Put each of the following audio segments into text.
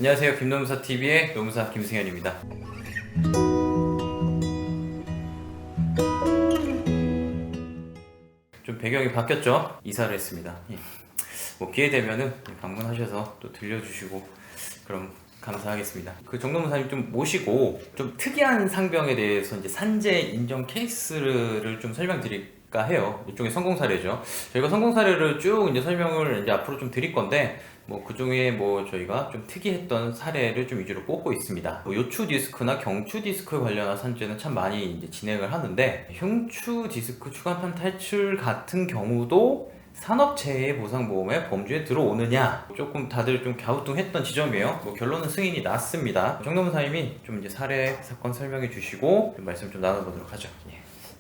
안녕하세요. 김노무사TV의 노무사 김승현입니다. 좀 배경이 바뀌었죠? 이사를 했습니다. 뭐 기회 되면은 방문하셔서 또 들려주시고 그럼 감사하겠습니다. 그 정노무사님 좀 모시고 좀 특이한 상병에 대해서 이제 산재 인정 케이스를 좀 설명드릴까 해요. 일종의 성공 사례죠. 저희가 성공 사례를 쭉 이제 설명을 이제 앞으로 좀 드릴 건데 뭐 그중에 뭐 저희가 좀 특이했던 사례를 좀 위주로 뽑고 있습니다. 뭐 요추 디스크나 경추 디스크 관련한 산재는 참 많이 이제 진행을 하는데 흉추 디스크 추간판 탈출 같은 경우도 산업재해 보상보험의 범주에 들어오느냐 조금 다들 좀 갸우뚱했던 지점이에요. 뭐 결론은 승인이 났습니다. 정노무사님이 좀 이제 사례 사건 설명해 주시고 좀 말씀 좀 나눠보도록 하죠.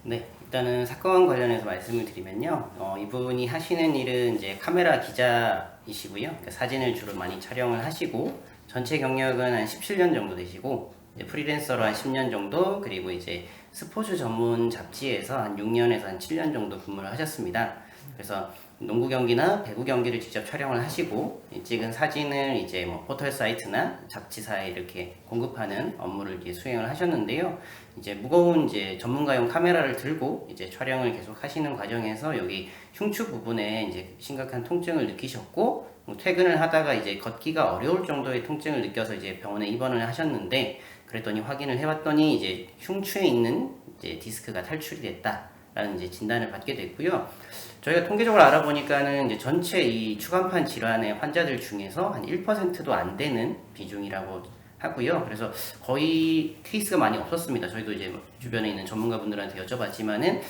네, 일단은 사건 관련해서 말씀을 드리면요. 이분이 하시는 일은 이제 카메라 기자이시고요. 그러니까 사진을 주로 많이 촬영을 하시고 전체 경력은 한 17년 정도 되시고 이제 프리랜서로 한 10년 정도 그리고 이제 스포츠 전문 잡지에서 한 6년에서 한 7년 정도 근무를 하셨습니다. 그래서 농구 경기나 배구 경기를 직접 촬영을 하시고 찍은 사진을 이제 뭐 포털 사이트나 잡지사에 이렇게 공급하는 업무를 이제 수행을 하셨는데요. 이제 무거운 이제 전문가용 카메라를 들고 이제 촬영을 계속 하시는 과정에서 여기 흉추 부분에 이제 심각한 통증을 느끼셨고 퇴근을 하다가 이제 걷기가 어려울 정도의 통증을 느껴서 이제 병원에 입원을 하셨는데 그랬더니 확인을 해봤더니 이제 흉추에 있는 이제 디스크가 탈출이 됐다라는 이제 진단을 받게 됐고요. 저희가 통계적으로 알아보니까는 이제 전체 이 추간판 질환의 환자들 중에서 한 1%도 안 되는 비중이라고 하고요. 그래서 거의 케이스가 많이 없었습니다. 저희도 이제 주변에 있는 전문가분들한테 여쭤봤지만은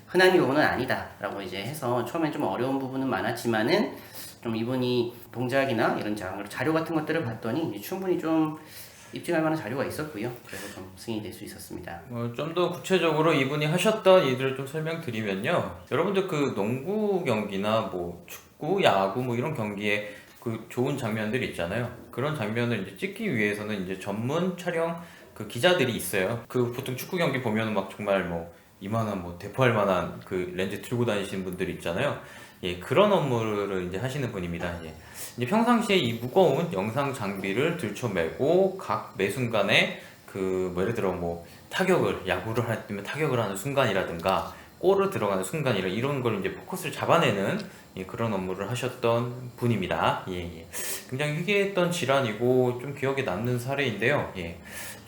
흔한 경우는 아니다라고 이제 해서 처음엔 좀 어려운 부분은 많았지만은 좀 이분이 동작이나 이런 자료 같은 것들을 봤더니 충분히 좀 입증할 만한 자료가 있었고요. 그래서 좀 승인이 될 수 있었습니다. 좀 더 구체적으로 이분이 하셨던 일들을 좀 설명드리면요. 여러분들 그 농구 경기나 뭐 축구, 야구 뭐 이런 경기에 그 좋은 장면들이 있잖아요. 그런 장면을 이제 찍기 위해서는 이제 전문 촬영 그 기자들이 있어요. 그 보통 축구 경기 보면은 막 정말 뭐 이만한 뭐 대포할 만한 그 렌즈 들고 다니시는 분들이 있잖아요. 예, 그런 업무를 이제 하시는 분입니다. 예. 이제 평상시에 이 무거운 영상 장비를 들쳐매고 각 매 순간에 그 뭐 예를 들어 뭐 타격을 야구를 할 때면 타격을 하는 순간이라든가 골을 들어가는 순간이라 이런 걸 이제 포커스를 잡아내는 예, 그런 업무를 하셨던 분입니다. 예, 예. 굉장히 희귀했던 질환이고 좀 기억에 남는 사례인데요. 예.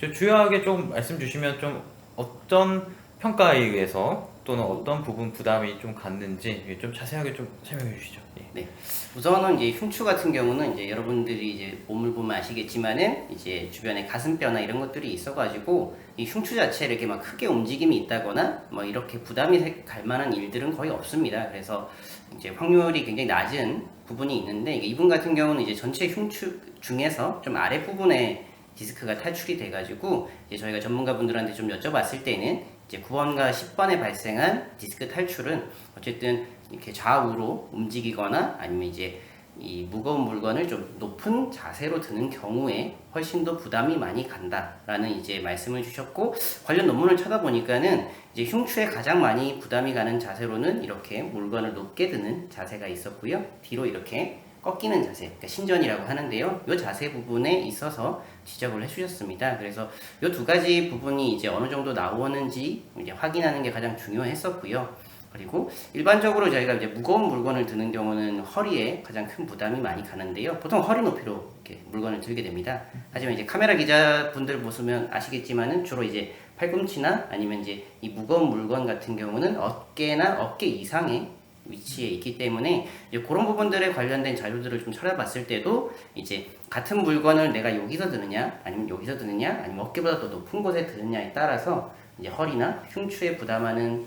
저 주요하게 좀 말씀 주시면 좀 어떤 평가에 의해서 또는 어떤 부분 부담이 좀 갔는지 예, 좀 자세하게 좀 설명해 주시죠. 예. 네. 우선은 이제 흉추 같은 경우는 이제 여러분들이 이제 몸을 보면 아시겠지만은 이제 주변에 가슴뼈나 이런 것들이 있어가지고 이 흉추 자체를 이렇게 막 크게 움직임이 있다거나 뭐 이렇게 부담이 갈 만한 일들은 거의 없습니다. 그래서 이제 확률이 굉장히 낮은 부분이 있는데 이분 같은 경우는 이제 전체 흉추 중에서 좀 아래 부분에 디스크가 탈출이 돼가지고 이제 저희가 전문가분들한테 좀 여쭤봤을 때는 이제 9번과 10번에 발생한 디스크 탈출은 어쨌든 이렇게 좌우로 움직이거나 아니면 이제 이 무거운 물건을 좀 높은 자세로 드는 경우에 훨씬 더 부담이 많이 간다라는 이제 말씀을 주셨고 관련 논문을 찾아보니까는 이제 흉추에 가장 많이 부담이 가는 자세로는 이렇게 물건을 높게 드는 자세가 있었고요. 뒤로 이렇게 꺾이는 자세, 그러니까 신전이라고 하는데요. 이 자세 부분에 있어서 지적을 해주셨습니다. 그래서 이 두 가지 부분이 이제 어느 정도 나오는지 이제 확인하는 게 가장 중요했었고요. 그리고 일반적으로 저희가 이제 무거운 물건을 드는 경우는 허리에 가장 큰 부담이 많이 가는데요. 보통 허리 높이로 이렇게 물건을 들게 됩니다. 하지만 이제 카메라 기자분들 보시면 아시겠지만은 주로 이제 팔꿈치나 아니면 이제 이 무거운 물건 같은 경우는 어깨나 어깨 이상의 위치에 있기 때문에 이제 그런 부분들에 관련된 자료들을 좀 찾아봤을 때도 이제 같은 물건을 내가 여기서 드느냐 아니면 여기서 드느냐 아니면 어깨보다 더 높은 곳에 드느냐에 따라서 이제 허리나 흉추에 부담하는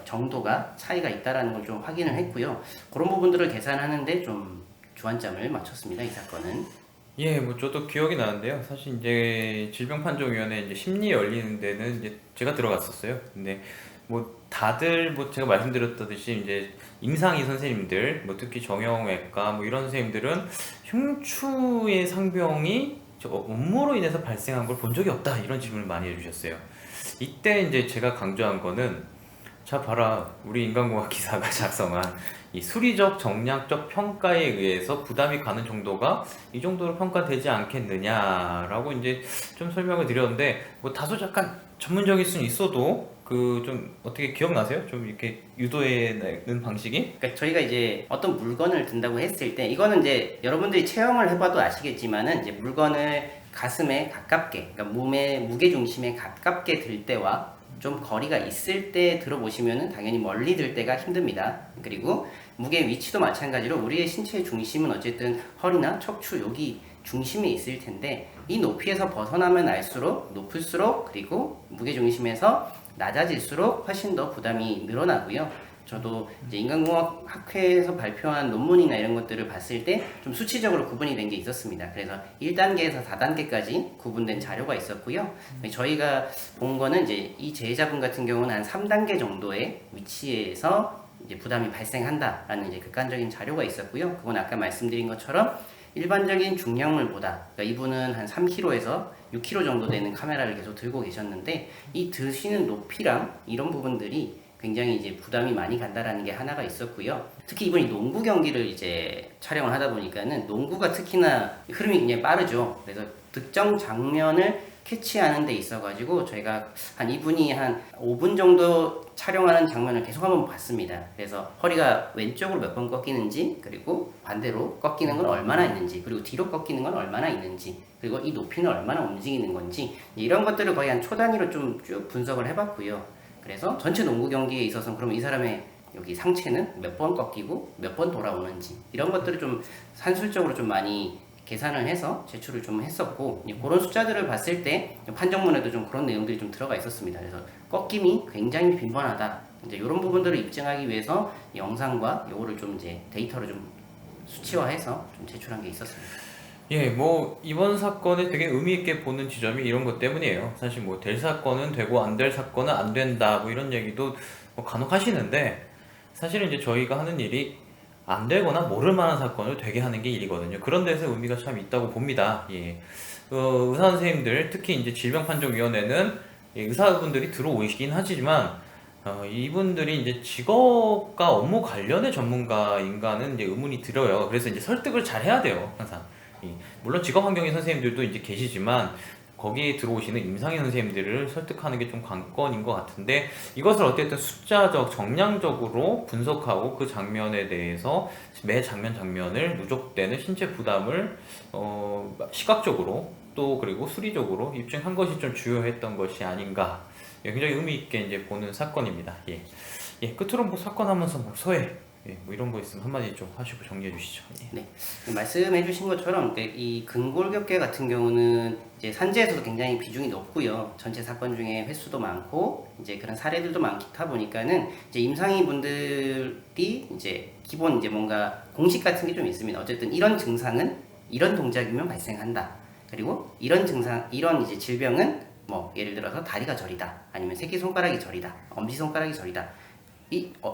정도가 차이가 있다라는 걸 좀 확인을 했고요. 그런 부분들을 계산하는데 좀 주안점을 맞췄습니다. 이 사건은. 예, 뭐 저도 기억이 나는데요. 사실 이제 질병판정위원회 이제 심리 열리는 데는 이제 제가 들어갔었어요. 근데 뭐 다들 뭐 제가 말씀드렸듯이 이제 임상의 선생님들, 뭐 특히 정형외과 뭐 이런 선생님들은 흉추의 상병이 저 업무로 인해서 발생한 걸 본 적이 없다 이런 질문을 많이 해주셨어요. 이때 이제 제가 강조한 거는 자 봐라, 우리 인간공학 기사가 작성한 이 수리적 정량적 평가에 의해서 부담이 가는 정도가 이 정도로 평가되지 않겠느냐라고 이제 좀 설명을 드렸는데, 뭐 다소 약간 전문적일 수는 있어도 그 좀 어떻게 기억나세요? 좀 이렇게 유도해내는 방식이? 그러니까 저희가 이제 어떤 물건을 든다고 했을 때 이거는 이제 여러분들이 체험을 해봐도 아시겠지만은 이제 물건을 가슴에 가깝게, 그러니까 몸의 무게 중심에 가깝게 들 때와 좀 거리가 있을 때 들어보시면은 당연히 멀리 들 때가 힘듭니다. 그리고 무게 위치도 마찬가지로 우리의 신체의 중심은 어쨌든 허리나 척추 여기 중심에 있을 텐데 이 높이에서 벗어나면 날수록 높을수록 그리고 무게 중심에서 낮아질수록 훨씬 더 부담이 늘어나고요. 저도 이제 인간공학 학회에서 발표한 논문이나 이런 것들을 봤을 때 좀 수치적으로 구분이 된 게 있었습니다. 그래서 1단계에서 4단계까지 구분된 자료가 있었고요. 저희가 본 거는 이제 이 재해자분 같은 경우는 한 3단계 정도의 위치에서 이제 부담이 발생한다라는 이제 객관적인 자료가 있었고요. 그건 아까 말씀드린 것처럼 일반적인 중량물보다, 그러니까 이분은 한 3kg에서 6kg 정도 되는 카메라를 계속 들고 계셨는데 이 드시는 높이랑 이런 부분들이 굉장히 이제 부담이 많이 간다라는 게 하나가 있었고요. 특히 이번이 농구 경기를 이제 촬영을 하다 보니까는 농구가 특히나 흐름이 굉장히 빠르죠. 그래서 특정 장면을 캐치하는 데 있어가지고 저희가 한 이분이 한 5분 정도 촬영하는 장면을 계속 한번 봤습니다. 그래서 허리가 왼쪽으로 몇 번 꺾이는지, 그리고 반대로 꺾이는 건 얼마나 있는지, 그리고 뒤로 꺾이는 건 얼마나 있는지, 그리고 이 높이는 얼마나 움직이는 건지, 이런 것들을 거의 한 초 단위로 좀 쭉 분석을 해봤고요. 그래서 전체 농구 경기에 있어서 그럼 이 사람의 여기 상체는 몇 번 꺾이고 몇 번 돌아오는지 이런 것들을 좀 산술적으로 좀 많이 계산을 해서 제출을 좀 했었고, 그런 숫자들을 봤을 때 판정문에도 좀 그런 내용들이 좀 들어가 있었습니다. 그래서 꺾임이 굉장히 빈번하다, 이제 이런 부분들을 입증하기 위해서 영상과 요거를 좀 이제 데이터를 좀 수치화해서 좀 제출한 게 있었습니다. 예, 뭐 이번 사건에 되게 의미 있게 보는 지점이 이런 것 때문이에요. 사실 뭐 될 사건은 되고 안 될 사건은 안 된다, 뭐 이런 얘기도 뭐 간혹 하시는데, 사실은 이제 저희가 하는 일이 안 되거나 모를 만한 사건을 되게 하는 게 일이거든요. 그런 데서 의미가 참 있다고 봅니다. 예. 의사 선생님들, 특히 이제 질병판정위원회는 의사분들이 들어오시긴 하지만 이분들이 이제 직업과 업무 관련의 전문가인가는 이제 의문이 들어요. 그래서 이제 설득을 잘 해야 돼요, 항상. 물론 직업 환경의 선생님들도 이제 계시지만 거기에 들어오시는 임상의 선생님들을 설득하는 게 좀 관건인 것 같은데, 이것을 어쨌든 숫자적, 정량적으로 분석하고 그 장면에 대해서 매 장면 장면을 누적되는 신체 부담을 시각적으로 또 그리고 수리적으로 입증한 것이 좀 주요했던 것이 아닌가. 예, 굉장히 의미 있게 이제 보는 사건입니다. 예. 예, 끝으로 뭐 사건 하면서 뭐 서해, 예, 뭐 이런 거 있으면 한마디 좀 하시고 정리해 주시죠. 예. 네, 말씀해주신 것처럼 이 근골격계 같은 경우는 이제 산재에서도 굉장히 비중이 높고요. 전체 사건 중에 횟수도 많고 이제 그런 사례들도 많다 보니까는 이제 임상인 분들이 이제 기본 이제 뭔가 공식 같은 게 좀 있습니다. 어쨌든 이런 증상은 이런 동작이면 발생한다. 그리고 이런 증상, 이런 이제 질병은 뭐 예를 들어서 다리가 저리다, 아니면 새끼손가락이 저리다, 엄지손가락이 저리다.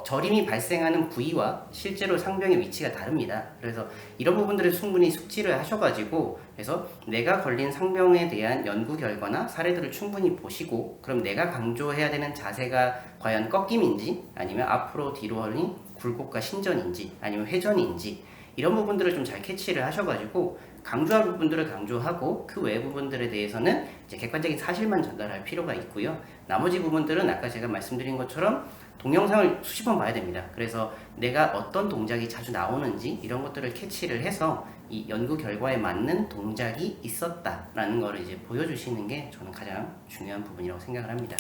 저림이 발생하는 부위와 실제로 상병의 위치가 다릅니다. 그래서 이런 부분들을 충분히 숙지를 하셔가지고, 그래서 내가 걸린 상병에 대한 연구 결과나 사례들을 충분히 보시고, 그럼 내가 강조해야 되는 자세가 과연 꺾임인지, 아니면 앞으로 뒤로 하니 굴곡과 신전인지, 아니면 회전인지, 이런 부분들을 좀 잘 캐치를 하셔가지고 강조할 부분들을 강조하고 그 외 부분들에 대해서는 이제 객관적인 사실만 전달할 필요가 있고요. 나머지 부분들은 아까 제가 말씀드린 것처럼 동영상을 수십 번 봐야 됩니다. 그래서 내가 어떤 동작이 자주 나오는지 이런 것들을 캐치를 해서 이 연구 결과에 맞는 동작이 있었다라는 거를 이제 보여주시는 게 저는 가장 중요한 부분이라고 생각을 합니다.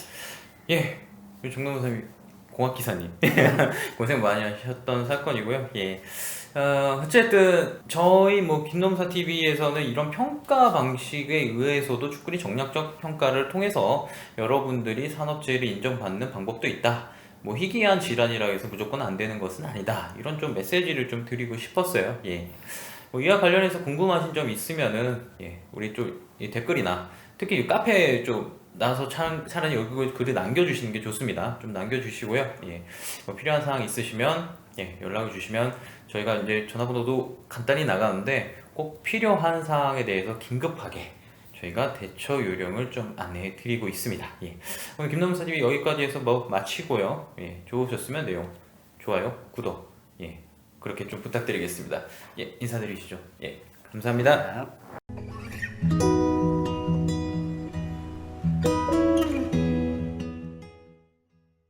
예, 우리 정동훈 선생님, 공학기사님 고생 많이 하셨던 사건이고요. 예. 어쨌든 저희 뭐 김nom사 TV에서는 이런 평가 방식에 의해서도 충분히 정략적 평가를 통해서 여러분들이 산업재해를 인정받는 방법도 있다. 뭐 희귀한 질환이라 해서 무조건 안 되는 것은 아니다. 이런 좀 메시지를 좀 드리고 싶었어요. 예. 뭐 이와 관련해서 궁금하신 점 있으면은 예, 우리 좀 이 댓글이나 특히 카페에 좀 나서 차라리 여기 글을 남겨주시는 게 좋습니다. 좀 남겨주시고요. 예. 뭐 필요한 사항 있으시면 예, 연락을 주시면 저희가 이제 전화번호도 간단히 나가는데 꼭 필요한 사항에 대해서 긴급하게 저희가 대처 요령을 좀 안내해 드리고 있습니다. 예. 오늘 김남사님이 여기까지 해서 뭐 마치고요. 예. 좋으셨으면 내용 좋아요, 구독, 예. 그렇게 좀 부탁드리겠습니다. 예. 인사드리시죠. 예. 감사합니다. 자.